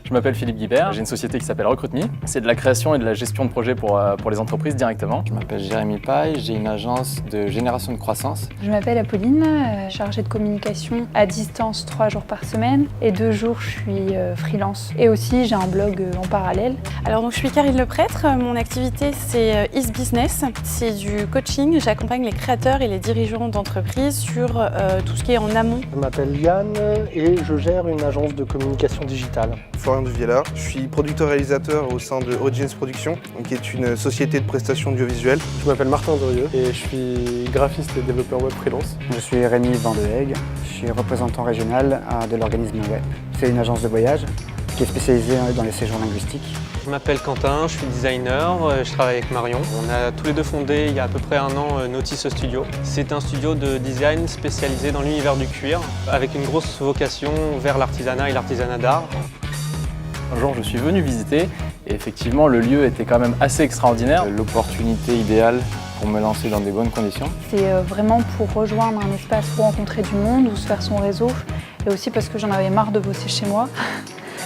Je m'appelle Philippe Guibert, j'ai une société qui s'appelle Recruit.me. C'est de la création et de la gestion de projets pour les entreprises directement. Je m'appelle Jérémy Paille, j'ai une agence de génération de croissance. Je m'appelle Apolline, chargée de communication à distance 3 jours par semaine et 2 jours je suis freelance. Et aussi j'ai un blog en parallèle. Alors donc je suis Karine Leprêtre, mon activité c'est Is Business, c'est du coaching, j'accompagne les créateurs et les dirigeants d'entreprises sur tout ce qui est en amont. Je m'appelle Yann et je gère une agence de communication digitale. Florian Duviela, je suis producteur-réalisateur au sein de Audience Production, qui est une société de prestations audiovisuelles. Je m'appelle Martin Dorieux et je suis graphiste et développeur web freelance. Je suis Rémi Vandeheghe, je suis représentant régional de l'organisme Web. C'est une agence de voyage qui est spécialisée dans les séjours linguistiques. Je m'appelle Quentin, je suis designer, je travaille avec Marion. On a tous les deux fondé il y a à peu près 1 an Notice Studio. C'est un studio de design spécialisé dans l'univers du cuir, avec une grosse vocation vers l'artisanat et l'artisanat d'art. Un jour, je suis venu visiter et effectivement, le lieu était quand même assez extraordinaire. L'opportunité idéale pour me lancer dans des bonnes conditions. C'est vraiment pour rejoindre un espace où rencontrer du monde, où se faire son réseau et aussi parce que j'en avais marre de bosser chez moi.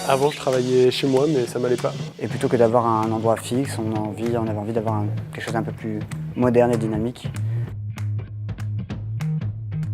Avant, je travaillais chez moi, mais ça m'allait pas. Et plutôt que d'avoir un endroit fixe, on avait envie d'avoir quelque chose d'un peu plus moderne et dynamique.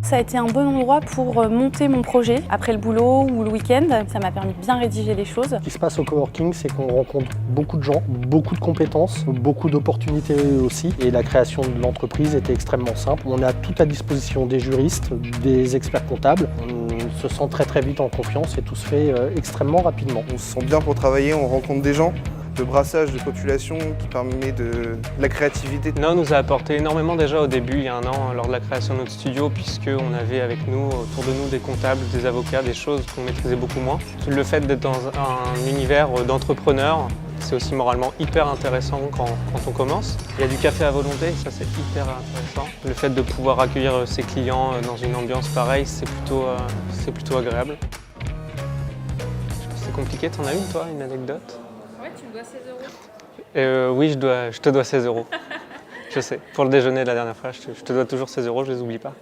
Ça a été un bon endroit pour monter mon projet après le boulot ou le week-end. Ça m'a permis de bien rédiger les choses. Ce qui se passe au coworking, c'est qu'on rencontre beaucoup de gens, beaucoup de compétences, beaucoup d'opportunités aussi. Et la création de l'entreprise était extrêmement simple. On a tout à disposition des juristes, des experts comptables. On se sent très vite en confiance et tout se fait extrêmement rapidement. On se sent bien pour travailler, on rencontre des gens. Le brassage de population qui permet de la créativité. Nao nous a apporté énormément déjà au début, il y a 1 an, lors de la création de notre studio, puisqu'on avait avec nous, autour de nous, des comptables, des avocats, des choses qu'on maîtrisait beaucoup moins. Le fait d'être dans un univers d'entrepreneurs, c'est aussi moralement hyper intéressant quand on commence. Il y a du café à volonté, ça c'est hyper intéressant. Le fait de pouvoir accueillir ses clients dans une ambiance pareille, c'est plutôt agréable. C'est compliqué, t'en as une toi, une anecdote ? Ouais, tu me dois 16 €. Oui, je te dois 16 €. Je sais. Pour le déjeuner de la dernière fois, je te dois toujours 16 €, je les oublie pas.